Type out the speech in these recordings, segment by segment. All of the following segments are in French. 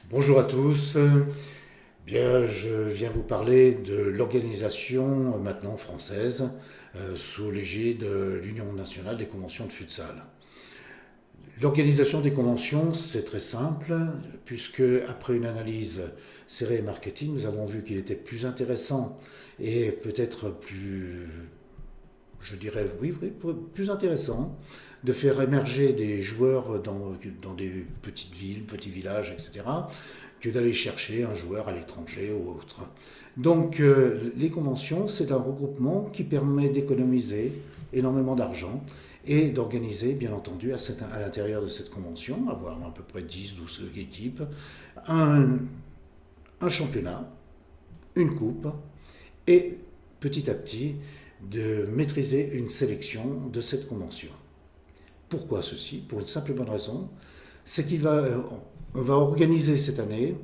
Bonjour à tous. Bien, je viens vous parler de l'organisation maintenant française sous l'égide de l'Union nationale des conventions de futsal. L'organisation des conventions, c'est très simple, puisque après une analyse serrée et marketing, nous avons vu qu'il était plus intéressant et peut-être plus, je dirais, oui, plus intéressant de faire émerger des joueurs dans des petites villes, petits villages, etc., que d'aller chercher un joueur à l'étranger ou autre. Donc les conventions, c'est un regroupement qui permet d'économiser énormément d'argent et d'organiser, bien entendu, à l'intérieur de cette convention, avoir à peu près 10-12 équipes, un championnat, une coupe, et petit à petit, de maîtriser une sélection de cette convention. Pourquoi ceci? Pour une simple bonne raison, c'est on va organiser cette année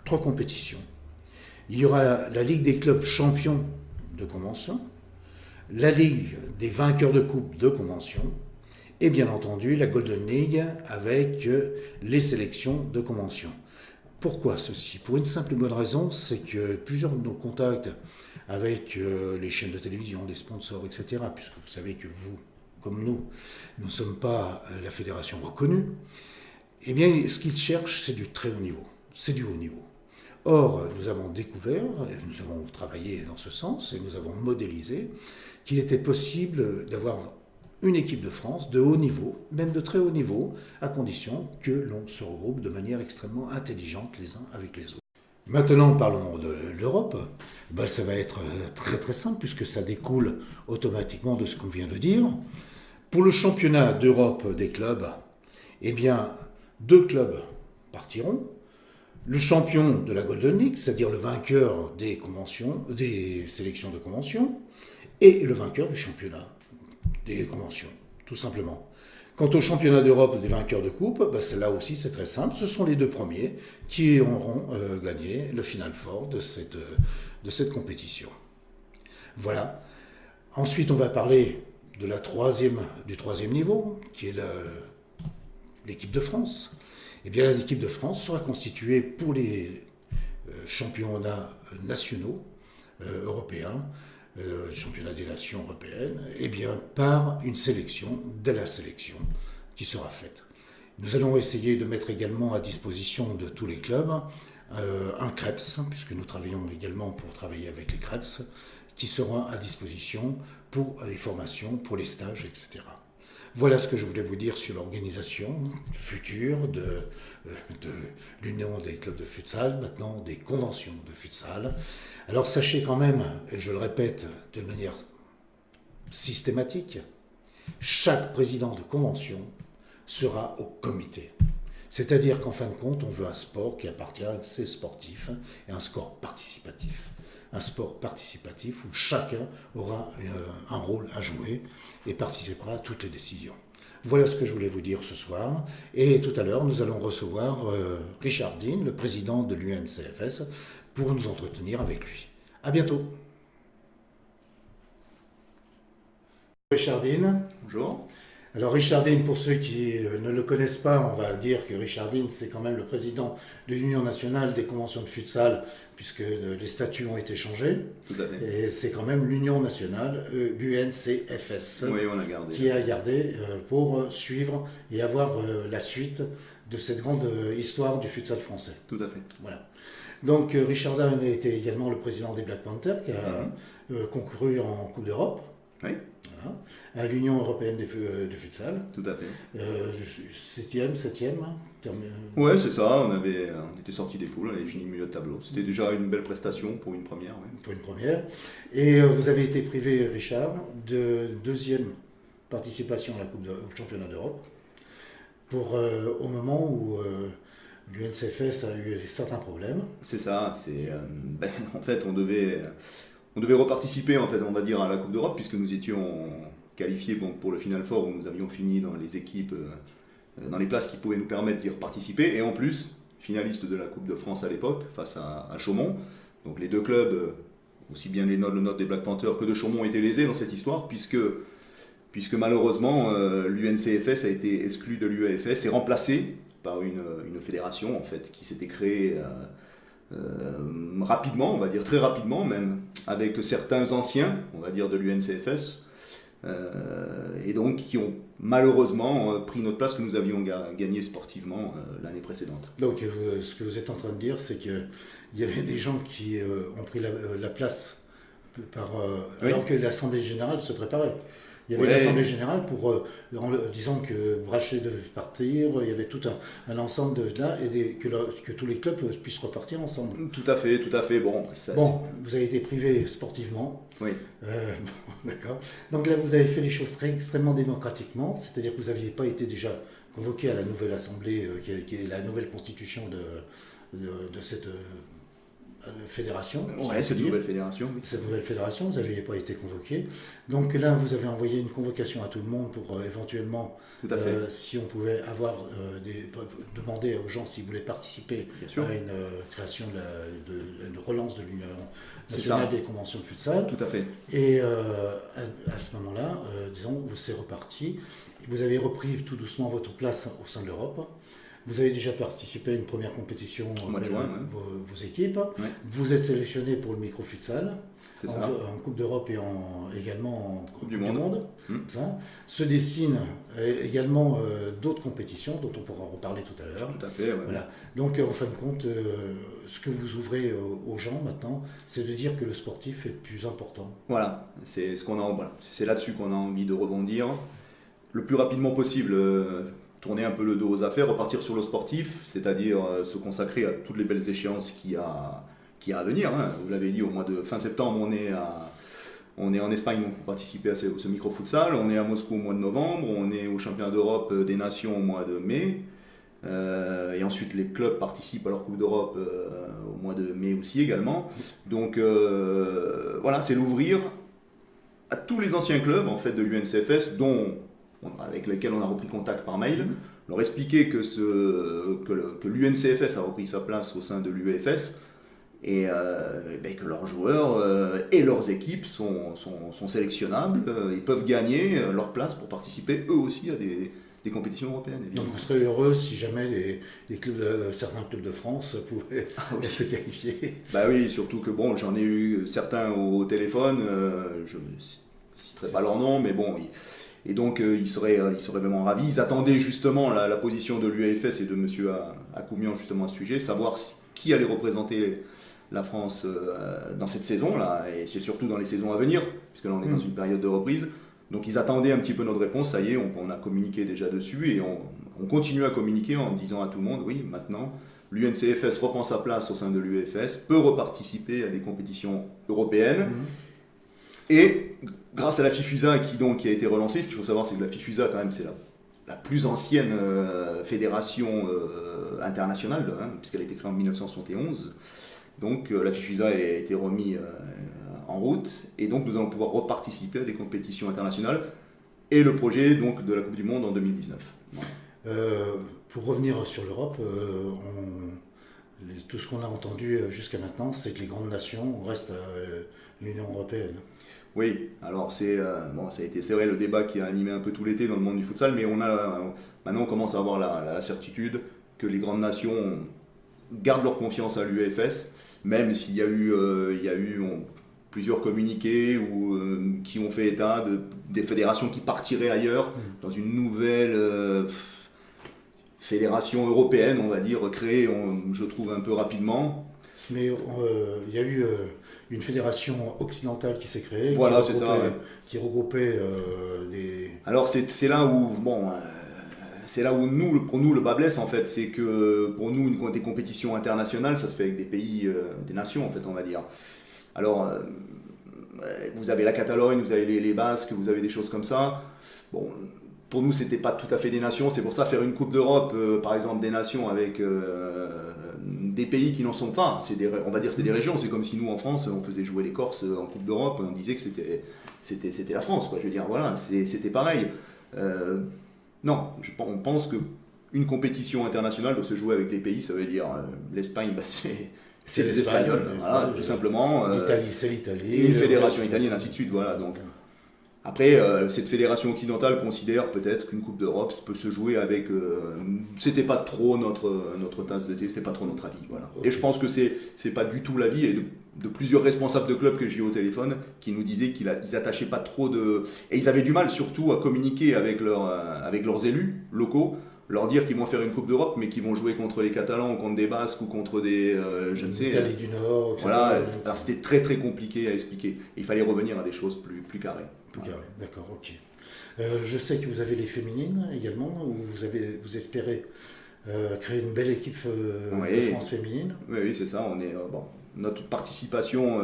3 compétitions. Il y aura la Ligue des clubs champions de convention, la Ligue des vainqueurs de coupe de convention, et bien entendu la Golden League avec les sélections de convention. Pourquoi ceci? Pour une simple bonne raison, c'est que plusieurs de nos contacts avec les chaînes de télévision, des sponsors, etc., puisque vous savez que vous, comme nous ne sommes pas la fédération reconnue, eh bien, ce qu'ils cherchent, c'est du très haut niveau, c'est du haut niveau. Or, nous avons découvert, nous avons travaillé dans ce sens, et nous avons modélisé qu'il était possible d'avoir une équipe de France de haut niveau, même de très haut niveau, à condition que l'on se regroupe de manière extrêmement intelligente les uns avec les autres. Maintenant, parlons de l'Europe. Ça va être très très simple puisque ça découle automatiquement de ce qu'on vient de dire. Pour le championnat d'Europe des clubs, eh bien, 2 clubs partiront. Le champion de la Golden League, c'est-à-dire le vainqueur des sélections de convention, et le vainqueur du championnat des conventions, tout simplement. Quant au championnat d'Europe des vainqueurs de coupe, là aussi c'est très simple, ce sont les 2 premiers qui auront gagné le Final Four de cette compétition. Voilà. Ensuite on va parler du 3e niveau, qui est l'équipe de France. Eh bien l'équipe de France sera constituée pour les championnats nationaux européens, championnat des nations européennes, par une sélection de la sélection qui sera faite. Nous allons essayer de mettre également à disposition de tous les clubs un CREPS, puisque nous travaillons également pour travailler avec les CREPS, qui sera à disposition pour les formations, pour les stages, etc. Voilà ce que je voulais vous dire sur l'organisation future de l'Union des clubs de futsal, maintenant des conventions de futsal. Alors sachez quand même, et je le répète de manière systématique, chaque président de convention sera au comité. C'est-à-dire qu'en fin de compte, on veut un sport qui appartient à ses sportifs et un sport participatif. Un sport participatif où chacun aura un rôle à jouer et participera à toutes les décisions. Voilà ce que je voulais vous dire ce soir. Et tout à l'heure, nous allons recevoir Richard Dean, le président de l'UNCFS, pour nous entretenir avec lui. À bientôt. Richard Dean. Bonjour. Alors Richard Dean, pour ceux qui ne le connaissent pas, on va dire que Richard Dean, c'est quand même le président de l'Union nationale des conventions de futsal, puisque les statuts ont été changés. Tout à fait. Et c'est quand même l'Union nationale, l'UNCFS, Oui, on a gardé. qui a gardé pour suivre et avoir la suite de cette grande histoire du futsal français. Tout à fait. Voilà. Donc Richard Dean était également le président des Black Panthers, qui a concouru en Coupe d'Europe. Oui. Voilà. À l'Union européenne de futsal. Tout à fait. 7e. Ouais, c'est ça. On était sortis des poules, on avait fini milieu de tableau. C'était déjà une belle prestation pour une première. Ouais. Pour une première. Et vous avez été privé, Richard, de 2e participation à au championnat d'Europe, au moment où l'UNCFS a eu certains problèmes. C'est ça. En fait, on devait reparticiper, en fait, on va dire, à la Coupe d'Europe, puisque nous étions qualifiés pour le Final Four, où nous avions fini dans les équipes, dans les places qui pouvaient nous permettre d'y reparticiper. Et en plus, finalistes de la Coupe de France à l'époque, face à Chaumont. Donc les deux clubs, aussi bien le Nord des Black Panthers que de Chaumont, étaient lésés dans cette histoire, puisque malheureusement l'UNCFS a été exclu de l'UEFS et remplacé par une fédération en fait, qui s'était créée rapidement, on va dire très rapidement même, avec certains anciens, on va dire, de l'UNCFS, et donc qui ont malheureusement pris notre place que nous avions gagnée sportivement l'année précédente. Donc ce que vous êtes en train de dire, c'est qu'il y avait des gens qui ont pris la place alors que l'Assemblée Générale se préparait. Il y avait l'Assemblée Générale pour, disons que Brachet devait partir, il y avait tout un ensemble de là, et que tous les clubs puissent repartir ensemble. Tout à fait. Bon, vous avez été privé sportivement. Oui. D'accord. Donc là, vous avez fait les choses extrêmement démocratiquement, c'est-à-dire que vous n'aviez pas été déjà convoqué à la nouvelle Assemblée, qui est la nouvelle constitution de cette fédération. Ouais, cette nouvelle fédération. Oui. Cette nouvelle fédération, vous n'aviez pas été convoqué. Donc là, vous avez envoyé une convocation à tout le monde pour éventuellement, si on pouvait demander aux gens s'ils voulaient participer à une création de relance de l'Union nationale des conventions de futsal. Tout à fait. Et à ce moment-là, disons, c'est reparti. Vous avez repris tout doucement votre place au sein de l'Europe. Vous avez déjà participé à une première compétition mois de juin, vos équipes. Ouais. Vous êtes sélectionné pour le micro-futsal en Coupe d'Europe et également en Coupe du Monde. Ça. Se dessinent également d'autres compétitions dont on pourra en reparler tout à l'heure. Tout à fait. Ouais. Voilà. Donc en fin de compte, ce que vous ouvrez aux gens maintenant, c'est de dire que le sportif est plus important. Voilà, c'est là-dessus qu'on a envie de rebondir le plus rapidement possible. Tourner un peu le dos aux affaires, repartir sur le sportif, c'est-à-dire se consacrer à toutes les belles échéances qu'il y a à venir. Hein. Vous l'avez dit, au mois de fin septembre, on est en Espagne pour participer à ce micro-futsal, on est à Moscou au mois de novembre, on est au championnat d'Europe des Nations au mois de mai, et ensuite les clubs participent à leur Coupe d'Europe au mois de mai aussi également. Donc voilà, c'est l'ouvrir à tous les anciens clubs en fait, de l'UNCFS, avec lesquels on a repris contact par mail, leur expliquer que l'UNCFS a repris sa place au sein de l'UEFS et que leurs joueurs et leurs équipes sont sélectionnables, ils peuvent gagner leur place pour participer eux aussi à des compétitions européennes. Évidemment. Donc vous serez heureux si jamais certains clubs de France pouvaient se qualifier. Bah oui, surtout que bon, j'en ai eu certains au téléphone, je ne citerai pas leur nom, mais bon... Et donc, ils seraient vraiment ravis. Ils attendaient justement la position de l'UEFS et de M. Akoumian justement à ce sujet, savoir qui allait représenter la France dans cette saison-là, et c'est surtout dans les saisons à venir, puisque là on est dans une période de reprise. Donc ils attendaient un petit peu notre réponse, ça y est, on a communiqué déjà dessus, et on continue à communiquer en disant à tout le monde, oui, maintenant, l'UNCFS reprend sa place au sein de l'UEFS, peut reparticiper à des compétitions européennes, et grâce à la FIFUSA qui a été relancée, ce qu'il faut savoir c'est que la FIFUSA quand même c'est la plus ancienne fédération internationale, puisqu'elle a été créée en 1971. Donc la FIFUSA a été remise en route et donc nous allons pouvoir reparticiper à des compétitions internationales et le projet donc, de la Coupe du Monde en 2019. Voilà. Pour revenir sur l'Europe, tout ce qu'on a entendu jusqu'à maintenant, c'est que les grandes nations restent l'Union européenne. Oui, alors c'est vrai le débat qui a animé un peu tout l'été dans le monde du futsal, mais maintenant on commence à avoir la certitude que les grandes nations gardent leur confiance à l'UEFS, même s'il y a eu plusieurs communiqués qui ont fait état des fédérations qui partiraient ailleurs dans une nouvelle fédération européenne, on va dire, créée, je trouve, un peu rapidement. Mais il y a eu une fédération occidentale qui s'est créée, voilà, qui regroupait des... Alors c'est là où, pour nous le bas blesse en fait, c'est que pour nous des compétitions internationales, ça se fait avec des pays, des nations en fait on va dire. Alors vous avez la Catalogne, vous avez les Basques, vous avez des choses comme ça. Bon, pour nous c'était pas tout à fait des nations, c'est pour ça faire une Coupe d'Europe, par exemple des nations avec des pays qui n'en sont pas, on va dire que c'est des régions, c'est comme si nous en France on faisait jouer les Corses en Coupe d'Europe, on disait que c'était la France, quoi. Je veux dire, voilà, c'était pareil. Non, on pense que une compétition internationale doit se jouer avec des pays, ça veut dire l'Espagne, c'est les l'Espagne, Espagnols, voilà, tout simplement. L'Italie, c'est l'Italie. Une fédération italienne, ainsi de suite, voilà. Donc, après, cette fédération occidentale considère peut-être qu'une Coupe d'Europe peut se jouer avec. C'était pas trop notre tasse de thé, c'était pas trop notre avis, voilà. Okay. Et je pense que c'est pas du tout l'avis et de plusieurs responsables de clubs que j'ai eu au téléphone qui nous disaient qu'ils attachaient pas trop de. Et ils avaient du mal surtout à communiquer avec leurs élus locaux. Leur dire qu'ils vont faire une Coupe d'Europe, mais qu'ils vont jouer contre les Catalans, contre des Basques ou contre des, je ne sais... L'Italie du Nord, etc. Voilà, alors c'était très très compliqué à expliquer. Et il fallait revenir à des choses plus carrées. Plus carrées, d'accord, ok. Je sais que vous avez les féminines également, où vous espérez créer une belle équipe de France féminine. Oui, c'est ça. On est, notre participation,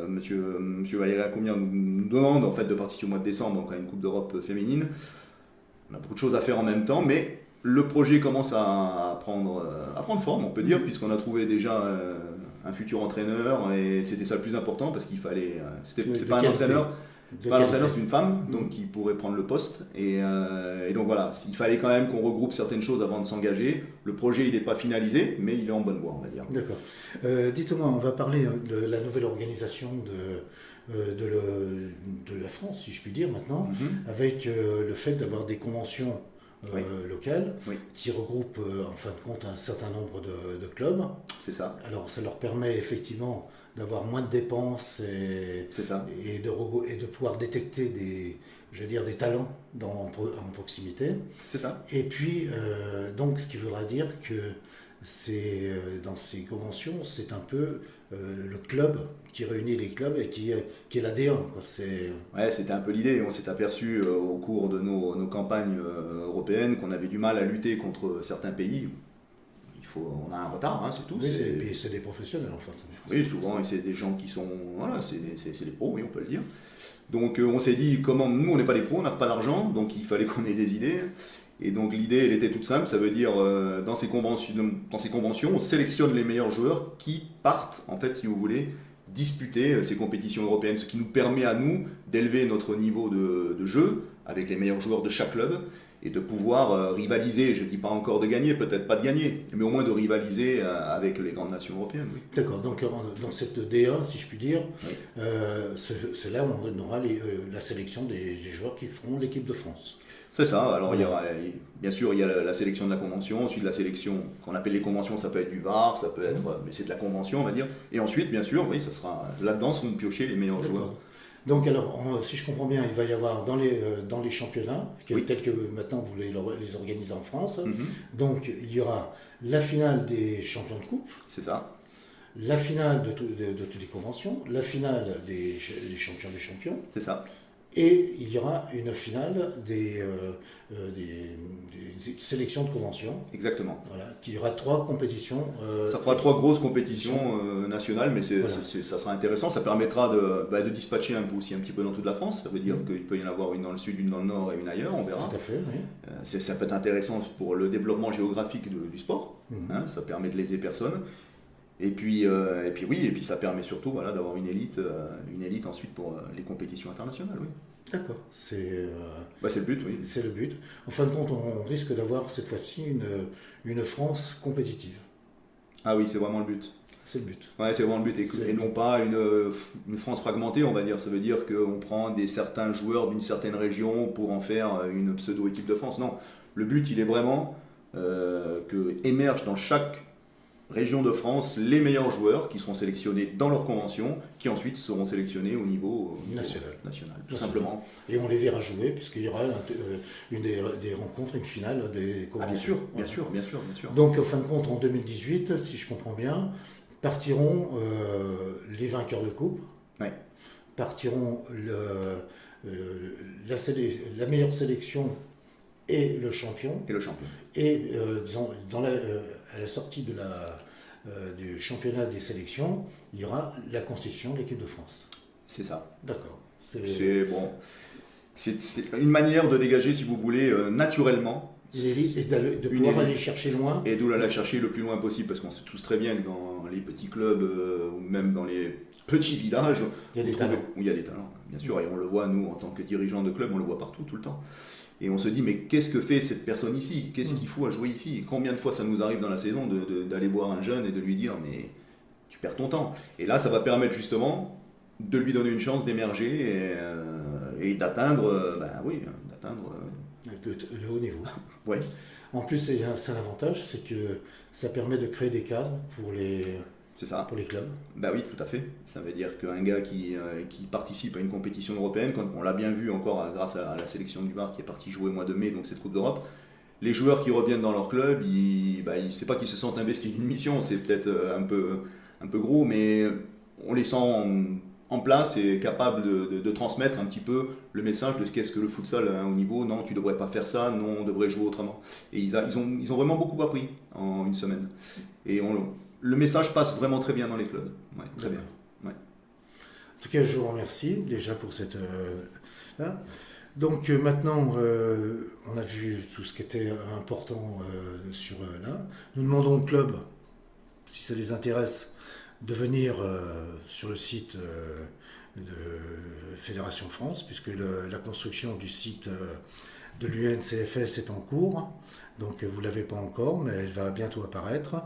monsieur Valéry Accomian nous demande en fait de participer au mois de décembre donc à une Coupe d'Europe féminine. On a beaucoup de choses à faire en même temps, mais le projet commence à prendre forme, on peut dire, puisqu'on a trouvé déjà un futur entraîneur, et c'était ça le plus important, parce qu'il fallait... c'est pas un entraîneur, c'est une femme, donc qui pourrait prendre le poste. Et donc voilà, il fallait quand même qu'on regroupe certaines choses avant de s'engager. Le projet, il n'est pas finalisé, mais il est en bonne voie, on va dire. D'accord. Dites-moi, on va parler de la nouvelle organisation de la France, si je puis dire maintenant, avec le fait d'avoir des conventions locales qui regroupent en fin de compte un certain nombre de clubs. C'est ça. Alors ça leur permet effectivement d'avoir moins de dépenses et de pouvoir détecter des talents en proximité. C'est ça. Et puis donc ce qui voudra dire que dans ces conventions, c'est un peu le club qui réunit les clubs et qui est l'ADN. C'était un peu l'idée. On s'est aperçu au cours de nos campagnes européennes qu'on avait du mal à lutter contre certains pays. On a un retard, c'est tout. Oui, c'est des professionnels en face. Oui, souvent, et c'est des gens qui sont... Voilà, c'est des pros, oui, on peut le dire. Donc on s'est dit, nous, on n'est pas des pros, on n'a pas d'argent, donc il fallait qu'on ait des idées. Et donc l'idée, elle était toute simple, ça veut dire dans ces conventions, on sélectionne les meilleurs joueurs qui partent, en fait, si vous voulez, disputer ces compétitions européennes, ce qui nous permet à nous d'élever notre niveau de jeu avec les meilleurs joueurs de chaque club et de pouvoir rivaliser, je ne dis pas encore de gagner, peut-être pas de gagner, mais au moins de rivaliser avec les grandes nations européennes. Oui. D'accord, donc dans cette DA, si je puis dire, c'est là où on aura la sélection des joueurs qui feront l'équipe de France. C'est ça, alors bien sûr il y a la sélection de la convention, ensuite la sélection qu'on appelle les conventions, ça peut être du VAR, ça peut être, mais c'est de la convention on va dire, et ensuite bien sûr, oui, ça sera là-dedans seront piochés les meilleurs joueurs. Donc alors, si je comprends bien, il va y avoir dans les championnats, tels que maintenant vous les organisez en France, donc il y aura la finale des champions de coupe. C'est ça. La finale de toutes les conventions, la finale des champions des champions. C'est ça. Et il y aura une finale des sélections de conventions. Exactement. Voilà, il y aura 3 compétitions. Ça fera 3 grosses compétitions nationales, mais ça sera intéressant. Ça permettra de dispatcher un petit peu dans toute la France. Ça veut dire qu'il peut y en avoir une dans le sud, une dans le nord et une ailleurs, on verra. Tout à fait, oui. Ça peut être intéressant pour le développement géographique du sport. Ça permet de léser personne. Et puis ça permet surtout d'avoir une élite ensuite pour les compétitions internationales. Oui. D'accord. C'est le but, oui. C'est le but. En fin de compte, on risque d'avoir cette fois-ci une France compétitive. Ah oui, c'est vraiment le but. C'est le but. Ouais, c'est vraiment le but. Et non pas une France fragmentée, on va dire. Ça veut dire qu'on prend certains joueurs d'une certaine région pour en faire une pseudo-équipe de France. Non, le but, il est vraiment que émerge dans chaque région de France les meilleurs joueurs qui seront sélectionnés dans leur convention, qui ensuite seront sélectionnés au niveau national, tout simplement. Et on les verra jouer, puisqu'il y aura des rencontres, une finale des conventions. Bien sûr. Donc, en fin de compte, en 2018, si je comprends bien, partiront les vainqueurs de coupe, partiront la meilleure sélection et le champion. Et disons, à la sortie du championnat des sélections, il y aura la constitution de l'équipe de France. C'est ça. D'accord. C'est une manière de dégager, si vous voulez, naturellement Et de Une pouvoir élite. aller chercher loin. Et d'où la chercher le plus loin possible, parce qu'on sait tous très bien que dans les petits clubs, ou même dans les petits villages, Il y a des on trouve- talents. où il y a des talents, bien sûr, et on le voit, nous, en tant que dirigeants de club, on le voit partout, tout le temps. Et on se dit, mais qu'est-ce que fait cette personne ici? Qu'est-ce qu'il faut à jouer ici? Et combien de fois ça nous arrive dans la saison d'aller voir un jeune et de lui dire, mais tu perds ton temps. Et là, ça va permettre justement de lui donner une chance d'émerger et d'atteindre, d'atteindre, De haut niveau. ouais. En plus, c'est un avantage, c'est que ça permet de créer des cadres C'est ça. pour les clubs. Bah oui, tout à fait. Ça veut dire qu'un gars qui participe à une compétition européenne, quand on l'a bien vu encore grâce à la sélection du Var qui est partie jouer au mois de mai, donc cette Coupe d'Europe, les joueurs qui reviennent dans leur club, c'est pas qu'ils se sentent investis d'une mission, c'est peut-être un peu gros, mais on les sent en place et capables de transmettre un petit peu le message de ce qu'est-ce que le futsal à un haut niveau. Non, tu devrais pas faire ça, non, on devrait jouer autrement. Et ils ont vraiment beaucoup appris en une semaine. Et le message passe vraiment très bien dans les clubs. Ouais, très bien. Ouais. En tout cas, je vous remercie déjà pour cette... là. Donc maintenant, on a vu tout ce qui était important sur là. Nous demandons au club, si ça les intéresse, de venir sur le site de Fédération France, puisque la construction du site de l'UNCFS est en cours. Donc vous ne l'avez pas encore, mais elle va bientôt apparaître.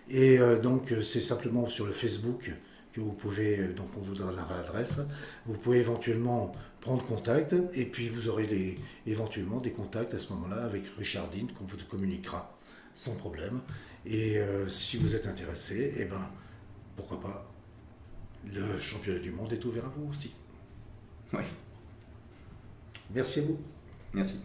Et donc c'est simplement sur le Facebook que vous pouvez, donc on vous donnera l'adresse, vous pouvez éventuellement prendre contact et puis vous aurez éventuellement des contacts à ce moment-là avec Richardine qu'on vous communiquera sans problème. Et si vous êtes intéressé, eh ben, pourquoi pas, le championnat du monde est ouvert à vous aussi. Ouais. Merci à vous. Merci.